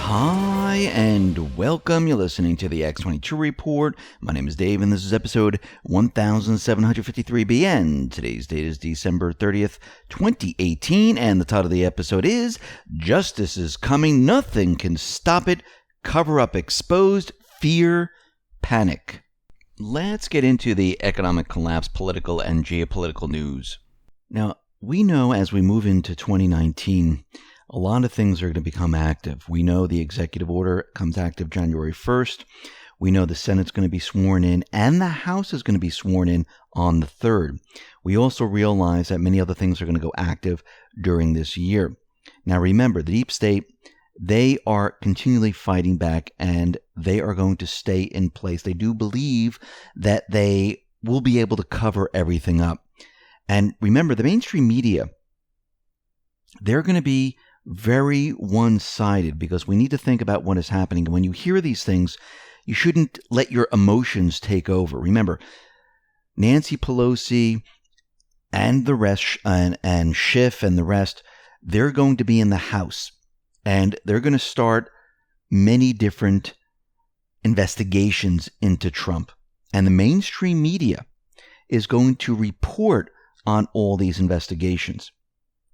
Hi, and welcome. You're listening to the X22 Report. My name is Dave, and this is episode 1753BN. Today's date is December 30th, 2018, and the title of the episode is Justice is Coming, Nothing Can Stop It, Cover Up Exposed, Fear, Panic. Let's get into the economic collapse, political, and geopolitical news. Now, we know as we move into 2019, a lot of things are going to become active. We know the executive order comes active January 1st. We know the Senate's going to be sworn in, and the House is going to be sworn in on the 3rd. We also realize that many other things are going to go active during this year. Now, remember, the deep state, they are continually fighting back, and they are going to stay in place. They do believe that they will be able to cover everything up. And remember, the mainstream media, they're going to be very one-sided because we need to think about what is happening. When you hear these things, you shouldn't let your emotions take over. Remember, Nancy Pelosi and the rest, and Schiff and the rest, they're going to be in the House, and they're going to start many different investigations into Trump. And the mainstream media is going to report on all these investigations.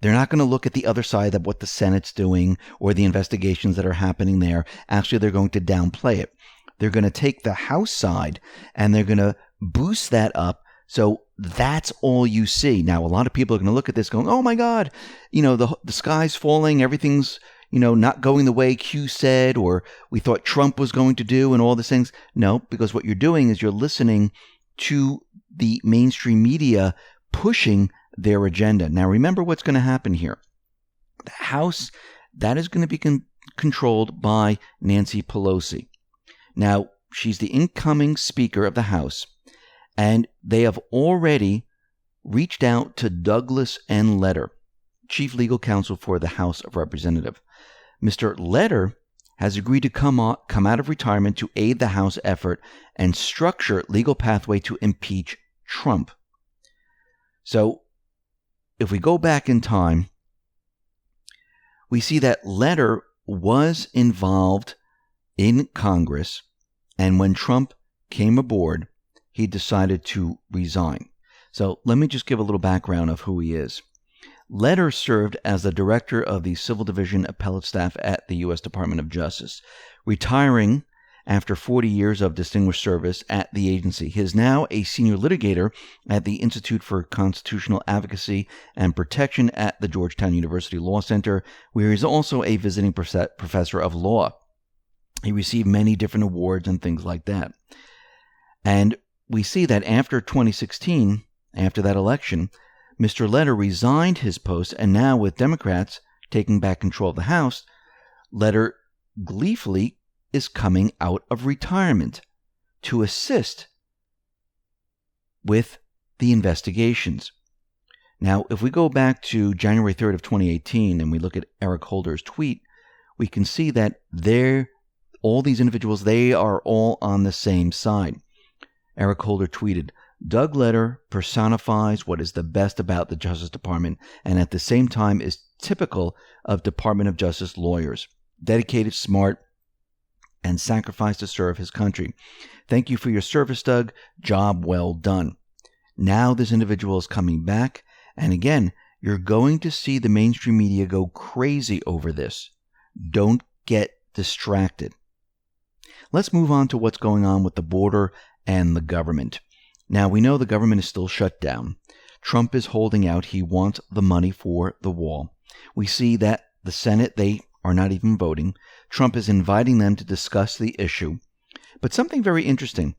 They're not going to look at the other side of what the Senate's doing or the investigations that are happening there. Actually, they're going to downplay it. They're going to take the House side and they're going to boost that up. So that's all you see. Now, a lot of people are going to look at this going, oh my God, the sky's falling. Everything's, not going the way Q said or we thought Trump was going to do and all these things. No, because what you're doing is you're listening to the mainstream media pushing their agenda. Now, remember what's going to happen here. The House, that is going to be controlled by Nancy Pelosi. Now, she's the incoming Speaker of the House, and they have already reached out to Douglas N. Letter, Chief Legal Counsel for the House of Representatives. Mr. Letter has agreed to come out of retirement to aid the House effort and structure legal pathway to impeach Trump. So, if we go back in time, we see that Letter was involved in Congress, and when Trump came aboard, he decided to resign. So let me just give a little background of who he is. Letter served as the director of the Civil Division Appellate Staff at the U.S. Department of Justice, retiring after 40 years of distinguished service at the agency. He is now a senior litigator at the Institute for Constitutional Advocacy and Protection at the Georgetown University Law Center, where he is also a visiting professor of law. He received many different awards and things like that. And we see that after 2016, after that election, Mr. Letter resigned his post, and now with Democrats taking back control of the House, Letter gleefully is coming out of retirement to assist with the investigations. Now, if we go back to January 3rd of 2018 and we look at Eric Holder's tweet, we can see that all these individuals, they are all on the same side. Eric Holder tweeted, Doug Letter personifies what is the best about the Justice Department and at the same time is typical of Department of Justice lawyers. Dedicated, smart, and sacrifice to serve his country. Thank you for your service, Doug. Job well done. Now this individual is coming back, and again, you're going to see the mainstream media go crazy over this. Don't get distracted. Let's move on to what's going on with the border and the government. Now, we know the government is still shut down. Trump is holding out. He wants the money for the wall. We see that the Senate, they are not even voting. Trump is inviting them to discuss the issue. But something very interesting.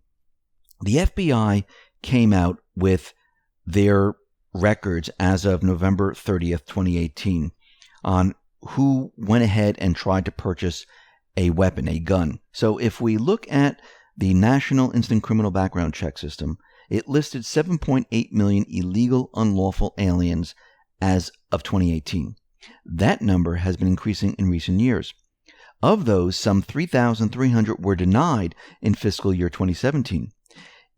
The FBI came out with their records as of November 30th, 2018, on who went ahead and tried to purchase a weapon, a gun. So if we look at the National Instant Criminal Background Check System, it listed 7.8 million illegal, unlawful aliens as of 2018. That number has been increasing in recent years. Of those, some 3,300 were denied in fiscal year 2017.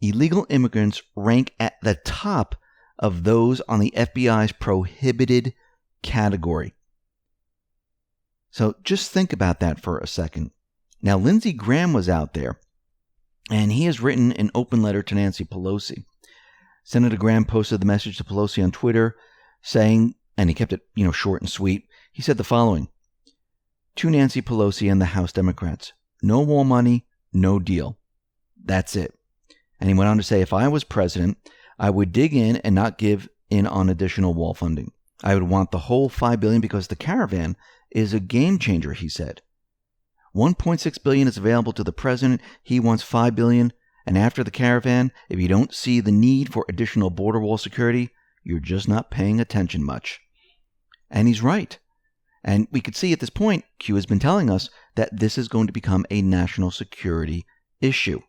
Illegal immigrants rank at the top of those on the FBI's prohibited category. So just think about that for a second. Now, Lindsey Graham was out there, and he has written an open letter to Nancy Pelosi. Senator Graham posted the message to Pelosi on Twitter saying, and he kept it, short and sweet. He said the following: to Nancy Pelosi and the House Democrats, no wall money, no deal. That's it. And he went on to say, if I was president, I would dig in and not give in on additional wall funding. I would want the whole $5 billion because the caravan is a game changer, he said. $1.6 billion is available to the president. He wants $5 billion. And after the caravan, if you don't see the need for additional border wall security, you're just not paying attention much. And he's right. And we could see at this point, Q has been telling us that this is going to become a national security issue.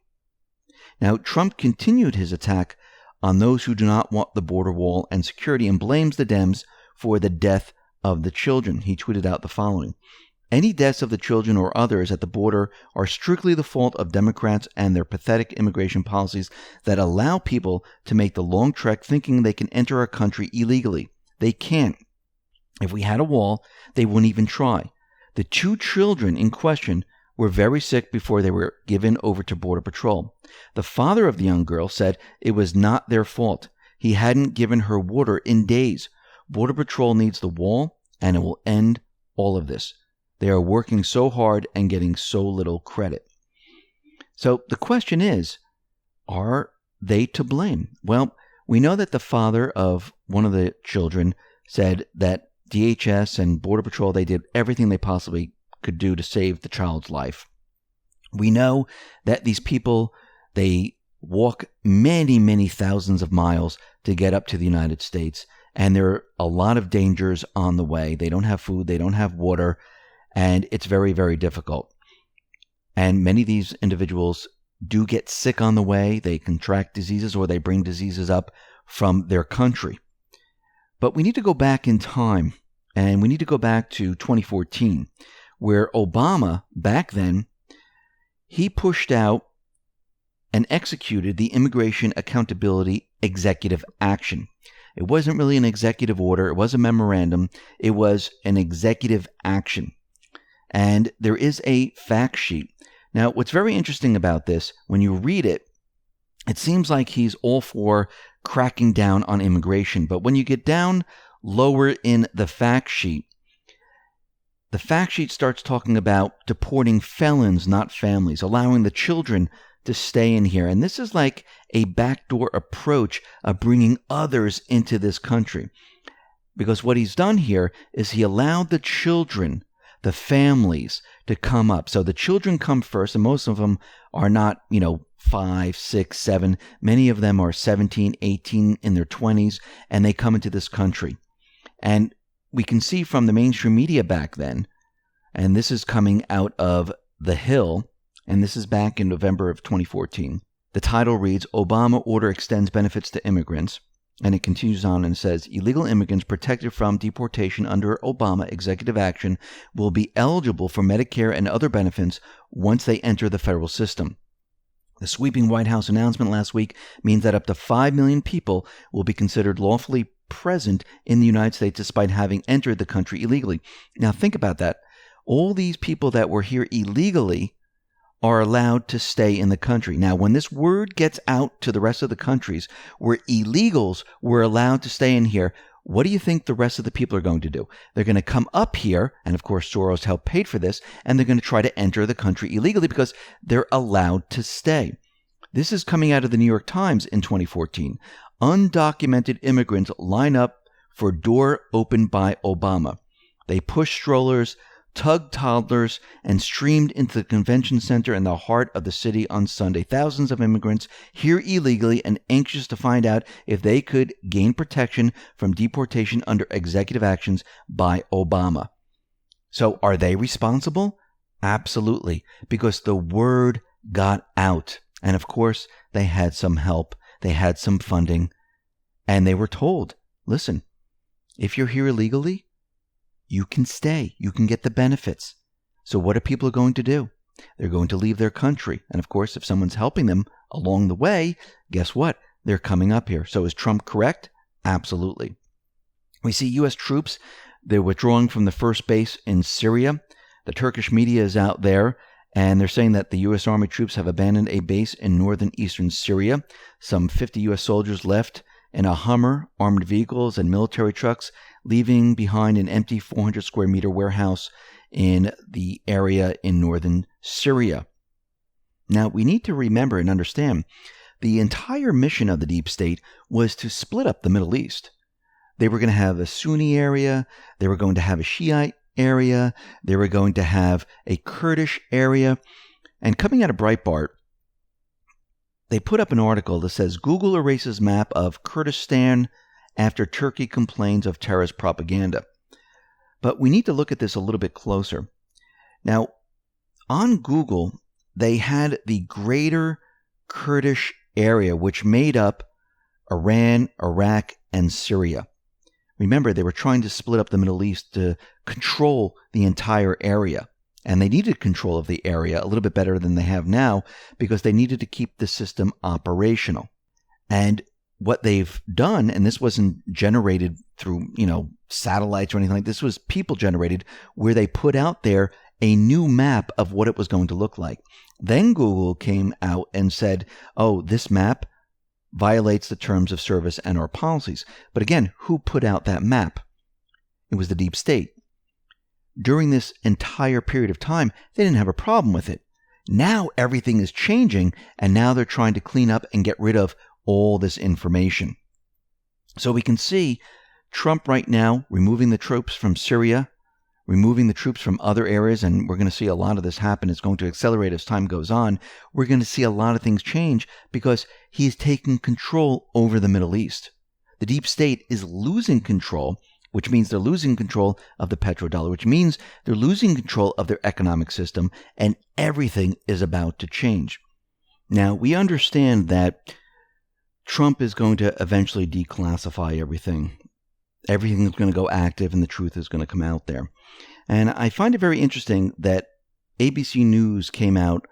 Now, Trump continued his attack on those who do not want the border wall and security and blames the Dems for the death of the children. He tweeted out the following: any deaths of the children or others at the border are strictly the fault of Democrats and their pathetic immigration policies that allow people to make the long trek thinking they can enter our country illegally. They can't. If we had a wall, they wouldn't even try. The 2 children in question were very sick before they were given over to Border Patrol. The father of the young girl said it was not their fault. He hadn't given her water in days. Border Patrol needs the wall, and it will end all of this. They are working so hard and getting so little credit. So the question is, are they to blame? Well, we know that the father of one of the children said that DHS and Border Patrol, they did everything they possibly could do to save the child's life. We know that these people, they walk many, many thousands of miles to get up to the United States, and there are a lot of dangers on the way. They don't have food, they don't have water, and it's very, very difficult. And many of these individuals do get sick on the way. They contract diseases or they bring diseases up from their country. But we need to go back in time, and we need to go back to 2014, where Obama, back then, he pushed out and executed the Immigration Accountability Executive Action. It wasn't really an executive order. It was a memorandum. It was an executive action. And there is a fact sheet. Now, what's very interesting about this, when you read it, it seems like he's all for cracking down on immigration. But when you get down lower in the fact sheet starts talking about deporting felons, not families, allowing the children to stay in here. And this is like a backdoor approach of bringing others into this country. Because what he's done here is he allowed the children, the families, to come up. So the children come first, and most of them are not, 5, 6, 7. Many of them are 17, 18, in their 20s, and they come into this country. And we can see from the mainstream media back then, and this is coming out of The Hill, and this is back in November of 2014. The title reads, Obama Order Extends Benefits to Immigrants. And it continues on and says, illegal immigrants protected from deportation under Obama executive action will be eligible for Medicare and other benefits once they enter the federal system. The sweeping White House announcement last week means that up to 5 million people will be considered lawfully present in the United States despite having entered the country illegally. Now think about that. All these people that were here illegally are allowed to stay in the country. Now, when this word gets out to the rest of the countries where illegals were allowed to stay in here, what do you think the rest of the people are going to do? They're going to come up here, and of course Soros helped pay for this, and they're going to try to enter the country illegally because they're allowed to stay. This is coming out of the New York Times in 2014. Undocumented immigrants line up for door opened by Obama. They push strollers, tugged toddlers, and streamed into the convention center in the heart of the city on Sunday. Thousands of immigrants here illegally and anxious to find out if they could gain protection from deportation under executive actions by Obama. So are they responsible? Absolutely, because the word got out. And of course, they had some help. They had some funding. And they were told, listen, if you're here illegally, you can stay. You can get the benefits. So what are people going to do? They're going to leave their country. And of course, if someone's helping them along the way, guess what? They're coming up here. So is Trump correct? Absolutely. We see U.S. troops, they're withdrawing from the first base in Syria. The Turkish media is out there, and they're saying that the U.S. Army troops have abandoned a base in northern eastern Syria. Some 50 U.S. soldiers left in a Hummer, armored vehicles, and military trucks, leaving behind an empty 400 square meter warehouse in the area in northern Syria. Now, we need to remember and understand the entire mission of the deep state was to split up the Middle East. They were going to have a Sunni area, they were going to have a Shiite area, they were going to have a Kurdish area. And coming out of Breitbart, they put up an article that says Google erases map of Kurdistan after Turkey complains of terrorist propaganda. But we need to look at this a little bit closer. Now, on Google, they had the greater Kurdish area, which made up Iran, Iraq, and Syria. Remember, they were trying to split up the Middle East to control the entire area. And they needed control of the area a little bit better than they have now because they needed to keep the system operational. And what they've done, and this wasn't generated through, satellites or anything like this, was people generated, where they put out there a new map of what it was going to look like. Then Google came out and said, oh, this map violates the terms of service and our policies. But again, who put out that map? It was the deep state. During this entire period of time, they didn't have a problem with it. Now everything is changing, and now they're trying to clean up and get rid of all this information. So we can see Trump right now removing the troops from Syria, removing the troops from other areas, and we're going to see a lot of this happen. It's going to accelerate as time goes on. We're going to see a lot of things change because he's taking control over the Middle East. The deep state is losing control, which means they're losing control of the petrodollar, which means they're losing control of their economic system, and everything is about to change. Now, we understand that Trump is going to eventually declassify everything. Everything is going to go active, and the truth is going to come out there. And I find it very interesting that ABC News came out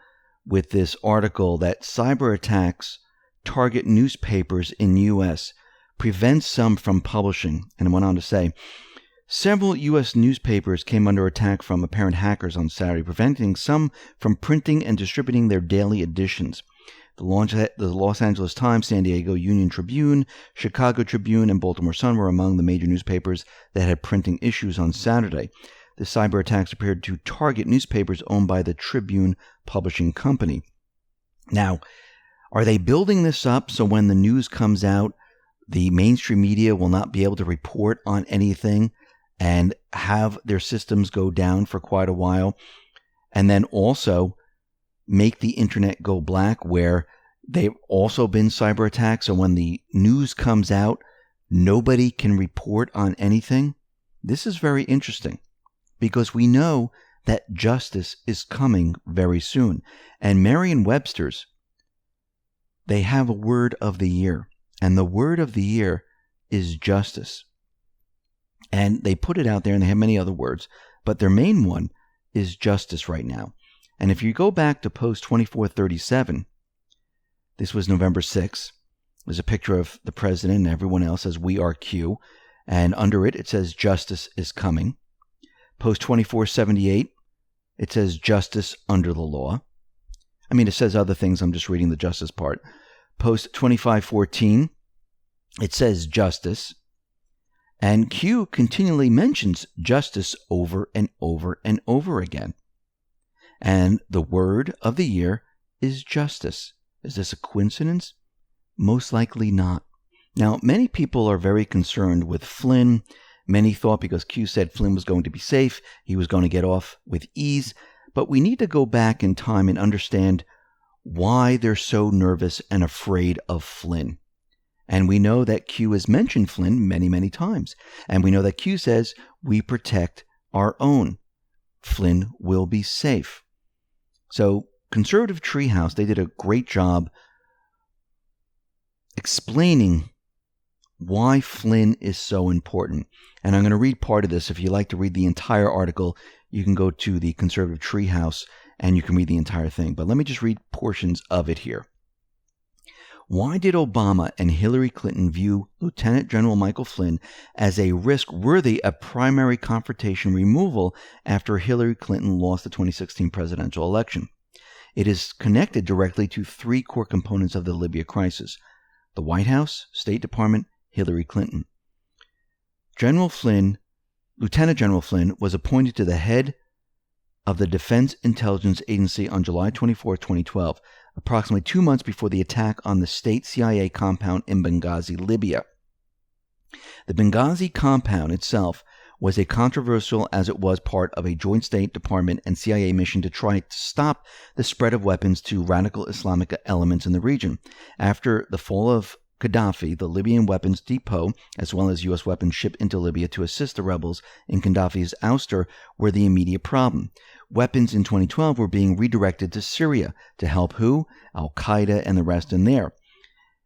with this article that cyber attacks target newspapers in U.S., prevents some from publishing, and it went on to say, several U.S. newspapers came under attack from apparent hackers on Saturday, preventing some from printing and distributing their daily editions. The Los Angeles Times, San Diego Union Tribune, Chicago Tribune, and Baltimore Sun were among the major newspapers that had printing issues on Saturday. The cyber attacks appeared to target newspapers owned by the Tribune Publishing Company. Now, are they building this up so when the news comes out, the mainstream media will not be able to report on anything and have their systems go down for quite a while, and then also make the internet go black, where they've also been cyber attacks, so when the news comes out, nobody can report on anything? This is very interesting because we know that justice is coming very soon. And Merriam Webster's, they have a word of the year. And the word of the year is justice. And they put it out there, and they have many other words, but their main one is justice right now. And if you go back to post 2437, this was November 6th. There's a picture of the president and everyone else as "We Are Q." And under it, it says justice is coming. Post 2478, it says justice under the law. I mean, it says other things. I'm just reading the justice part. Post 2514, it says justice, and Q continually mentions justice over and over and over again. And the word of the year is justice. Is this a coincidence? Most likely not. Now, many people are very concerned with Flynn. Many thought because Q said Flynn was going to be safe, he was going to get off with ease. But we need to go back in time and understand why they're so nervous and afraid of Flynn. And we know that Q has mentioned Flynn many, many times. And we know that Q says we protect our own. Flynn will be safe. So Conservative Treehouse, they did a great job explaining why Flynn is so important. And I'm going to read part of this. If you like to read the entire article, you can go to the Conservative Treehouse and you can read the entire thing. But let me just read portions of it here. Why did Obama and Hillary Clinton view Lieutenant General Michael Flynn as a risk worthy of primary confrontation removal after Hillary Clinton lost the 2016 presidential election? It is connected directly to three core components of the Libya crisis: the White House, State Department, Hillary Clinton. Lieutenant General Flynn was appointed to the head of the Defense Intelligence Agency on July 24, 2012, approximately 2 months before the attack on the state CIA compound in Benghazi, Libya. The Benghazi compound itself was as controversial as it was part of a joint State Department and CIA mission to try to stop the spread of weapons to radical Islamic elements in the region. After the fall of Gaddafi, the Libyan weapons depot, as well as U.S. weapons shipped into Libya to assist the rebels in Gaddafi's ouster, were the immediate problem. Weapons in 2012 were being redirected to Syria to help who? Al-Qaeda and the rest in there.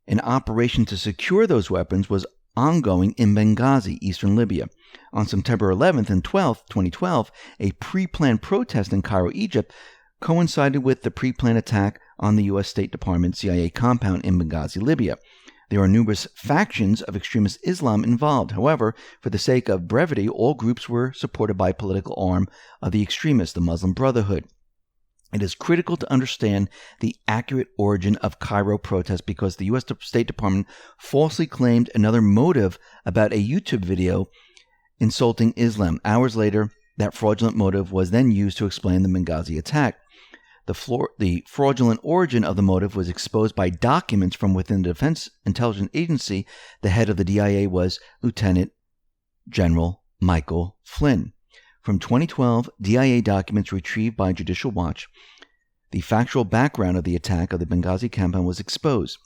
An operation to secure those weapons was ongoing in Benghazi, eastern Libya. On September 11th and 12th, 2012, a pre-planned protest in Cairo, Egypt, coincided with the pre-planned attack on the U.S. State Department CIA compound in Benghazi, Libya. There are numerous factions of extremist Islam involved. However, for the sake of brevity, all groups were supported by a political arm of the extremists, the Muslim Brotherhood. It is critical to understand the accurate origin of Cairo protests because the U.S. State Department falsely claimed another motive about a YouTube video insulting Islam. Hours later, that fraudulent motive was then used to explain the Benghazi attack. The fraudulent origin of the motive was exposed by documents from within the Defense Intelligence Agency. The head of the DIA was Lieutenant General Michael Flynn. From 2012 DIA documents retrieved by Judicial Watch, the factual background of the attack of the Benghazi compound was exposed.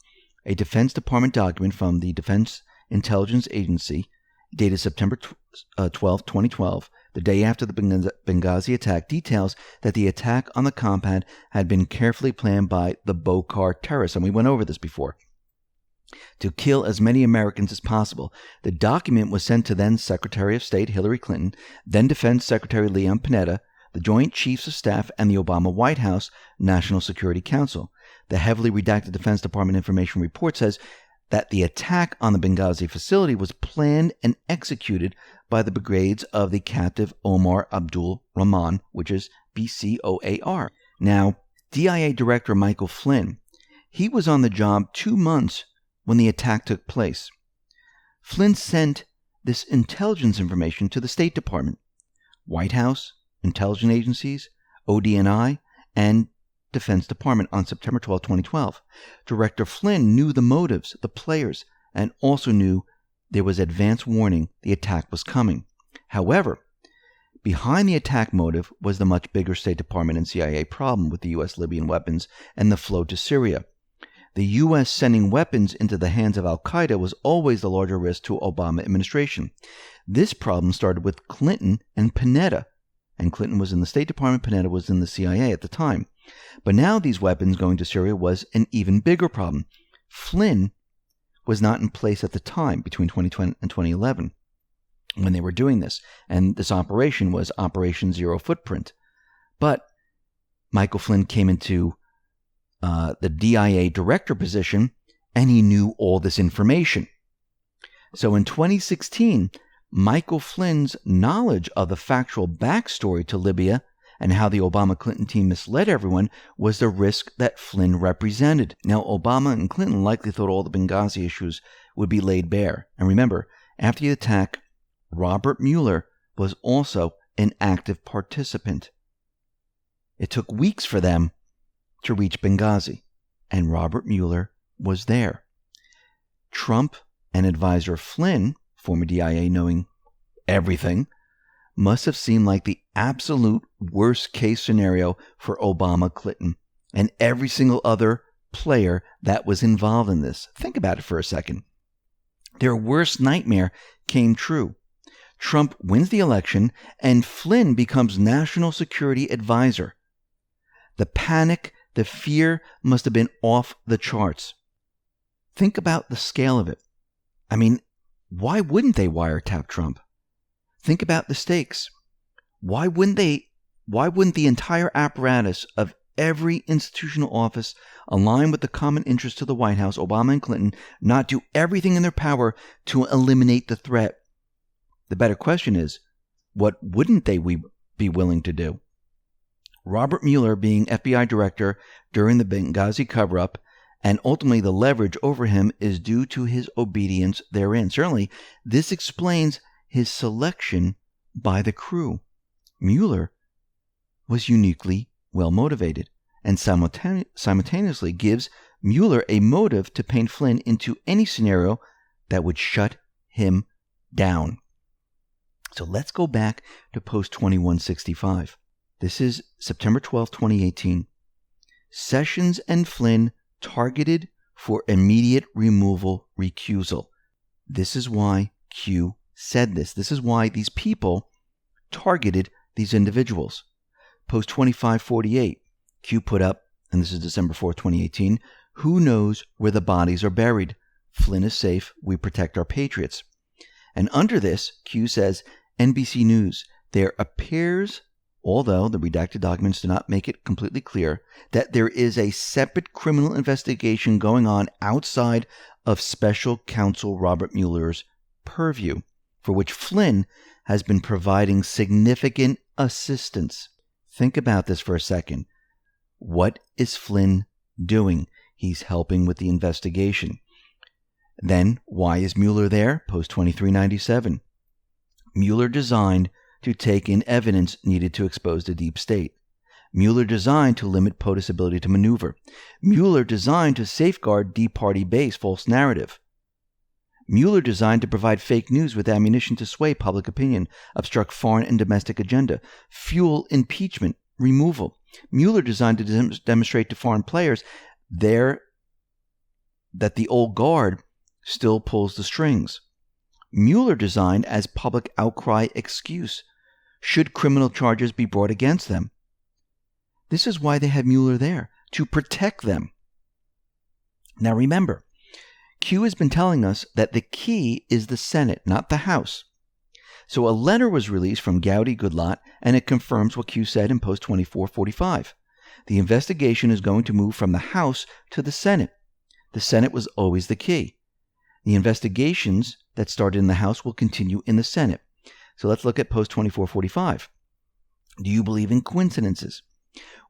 A Defense Department document from the Defense Intelligence Agency, dated September 12, 2012, the day after the Benghazi attack, details that the attack on the compound had been carefully planned by the Bokar terrorists, and we went over this before, to kill as many Americans as possible. The document was sent to then Secretary of State Hillary Clinton, then Defense Secretary Leon Panetta, the Joint Chiefs of Staff, and the Obama White House National Security Council. The heavily redacted Defense Department information report says that the attack on the Benghazi facility was planned and executed by the brigades of the captive Omar Abdul Rahman, which is BCOAR. Now, DIA Director Michael Flynn, he was on the job 2 months when the attack took place. Flynn sent this intelligence information to the State Department, White House, intelligence agencies, ODNI, and Defense Department on September 12, 2012. Director Flynn knew the motives, the players, and also knew there was advance warning the attack was coming. However, behind the attack motive was the much bigger State Department and CIA problem with the U.S. Libyan weapons and the flow to Syria. The U.S. sending weapons into the hands of al-Qaeda was always the larger risk to Obama administration. This problem started with Clinton and Panetta, and Clinton was in the State Department, Panetta was in the CIA at the time. But now these weapons going to Syria was an even bigger problem. Flynn was not in place at the time between 2020 and 2011 when they were doing this, and this operation was Operation Zero Footprint. But Michael Flynn came into the DIA director position, and he knew all this information. So in 2016, Michael Flynn's knowledge of the factual backstory to Libya and how the Obama-Clinton team misled everyone was the risk that Flynn represented. Now, Obama and Clinton likely thought all the Benghazi issues would be laid bare. And remember, after the attack, Robert Mueller was also an active participant. It took weeks for them to reach Benghazi, and Robert Mueller was there. Trump and advisor Flynn, former DIA knowing everything, must have seemed like the absolute worst case scenario for Obama, Clinton, and every single other player that was involved in this. Think about it for a second. Their worst nightmare came true. Trump wins the election, and Flynn becomes National Security Advisor. The panic, the fear must have been off the charts. Think about the scale of it. I mean, why wouldn't they wiretap Trump? Think about the stakes. Why wouldn't the entire apparatus of every institutional office aligned with the common interest of the White House, Obama and Clinton, not do everything in their power to eliminate the threat? The better question is, what wouldn't they be willing to do? Robert Mueller being FBI director during the Benghazi cover-up, and ultimately the leverage over him is due to his obedience therein. Certainly, this explains his selection by the crew. Mueller was uniquely well-motivated and simultaneously gives Mueller a motive to paint Flynn into any scenario that would shut him down. So let's go back to post 2165. This is September 12, 2018. Sessions and Flynn targeted for immediate removal recusal. This is why Q said this. This is why these people targeted these individuals. Post 2548, Q put up, and this is December 4, 2018, who knows where the bodies are buried? Flynn is safe. We protect our patriots. And under this, Q says, NBC News, there appears, although the redacted documents do not make it completely clear, that there is a separate criminal investigation going on outside of Special Counsel Robert Mueller's purview, for which Flynn has been providing significant assistance. Think about this for a second. What is Flynn doing? He's helping with the investigation. Then, why is Mueller there? Post 2397. Mueller designed to take in evidence needed to expose the deep state. Mueller designed to limit POTUS' ability to maneuver. Mueller designed to safeguard Deep Party base false narrative. Mueller designed to provide fake news with ammunition to sway public opinion, obstruct foreign and domestic agenda, fuel impeachment, removal. Mueller designed to demonstrate to foreign players that the old guard still pulls the strings. Mueller designed as public outcry excuse should criminal charges be brought against them. This is why they had Mueller there, to protect them. Now remember, Q has been telling us that the key is the Senate, not the House. So a letter was released from Gowdy Goodlatte, and it confirms what Q said in post 2445. The investigation is going to move from the House to the Senate. The Senate was always the key. The investigations that started in the House will continue in the Senate. So let's look at post 2445. Do you believe in coincidences?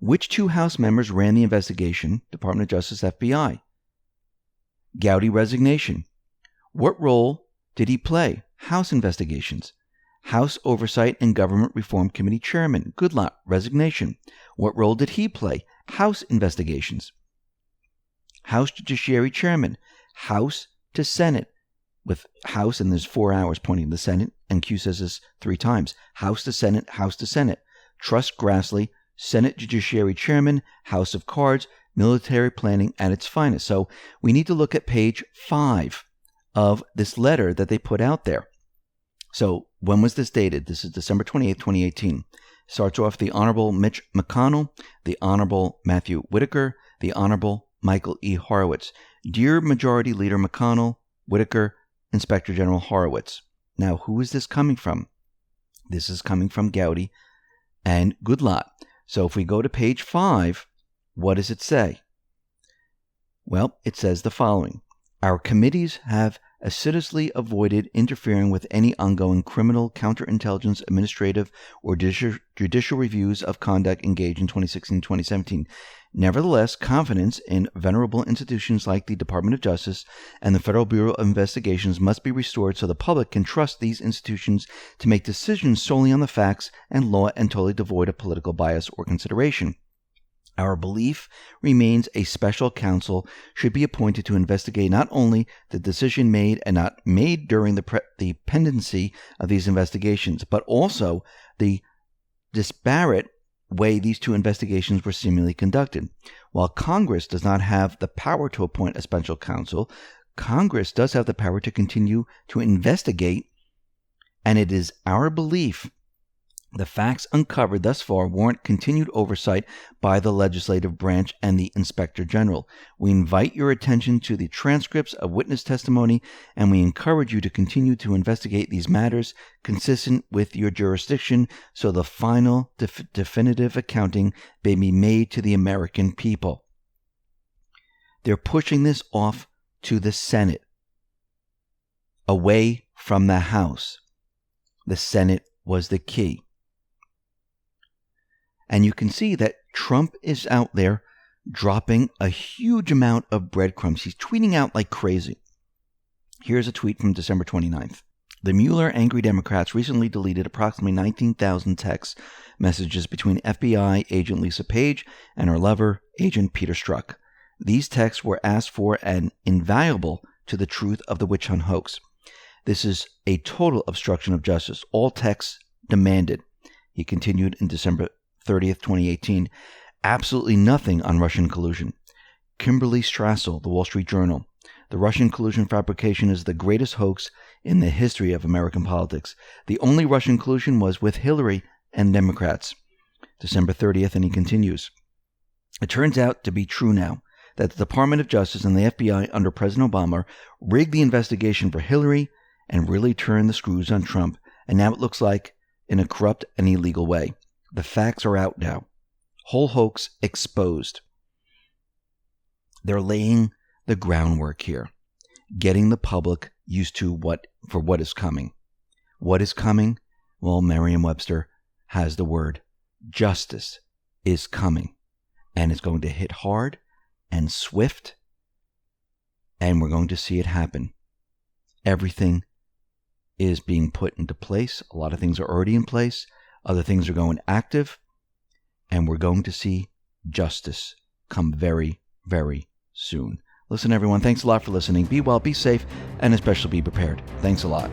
Which two House members ran the investigation? Department of Justice, FBI. Gowdy resignation. What role did he play? House investigations. House Oversight and Government Reform Committee Chairman, Goodlatte, resignation. What role did he play? House investigations. House Judiciary Chairman, House to Senate, with House, and there's 4 hours pointing to the Senate, and Q says this 3 times. House to Senate, House to Senate. Trust Grassley, Senate Judiciary Chairman, House of Cards, military planning at its finest. So we need to look at page 5 of this letter that they put out there. So when was this dated? This is December 28th, 2018. Starts off the Honorable Mitch McConnell, the Honorable Matthew Whitaker, the Honorable Michael E. Horowitz. Dear Majority Leader McConnell, Whitaker, Inspector General Horowitz. Now, who is this coming from? This is coming from Gowdy and Goodlatte. So if we go to page 5, what does it say? Well, it says the following. Our committees have assiduously avoided interfering with any ongoing criminal, counterintelligence, administrative, or judicial reviews of conduct engaged in 2016-2017. Nevertheless, confidence in venerable institutions like the Department of Justice and the Federal Bureau of Investigations must be restored so the public can trust these institutions to make decisions solely on the facts and law and totally devoid of political bias or consideration. Our belief remains a special counsel should be appointed to investigate not only the decision made and not made during the pendency of these investigations, but also the disparate way these two investigations were seemingly conducted. While Congress does not have the power to appoint a special counsel, Congress does have the power to continue to investigate, and it is our belief The facts uncovered thus far warrant continued oversight by the legislative branch and the Inspector General. We invite your attention to the transcripts of witness testimony, and we encourage you to continue to investigate these matters consistent with your jurisdiction so the final definitive accounting may be made to the American people. They're pushing this off to the Senate, away from the House. The Senate was the key. And you can see that Trump is out there dropping a huge amount of breadcrumbs. He's tweeting out like crazy. Here's a tweet from December 29th. The Mueller angry Democrats recently deleted approximately 19,000 text messages between FBI agent Lisa Page and her lover, Agent Peter Strzok. These texts were asked for and invaluable to the truth of the witch hunt hoax. This is a total obstruction of justice. All texts demanded. He continued in December 30th, 2018, absolutely nothing on Russian collusion. Kimberly Strassel, The Wall Street Journal. The Russian collusion fabrication is the greatest hoax in the history of American politics. The only Russian collusion was with Hillary and Democrats. December 30th, and he continues. It turns out to be true now that the Department of Justice and the FBI under President Obama rigged the investigation for Hillary and really turned the screws on Trump, and now it looks like in a corrupt and illegal way. The facts are out now. Whole hoax exposed. They're laying the groundwork here, getting the public used to what is coming. What is coming? Well, Merriam Webster has the word. Justice is coming. And it's going to hit hard and swift, and we're going to see it happen. Everything is being put into place. A lot of things are already in place. Other things are going active, and we're going to see justice come very, very soon. Listen, everyone, thanks a lot for listening. Be well, be safe, and especially be prepared. Thanks a lot.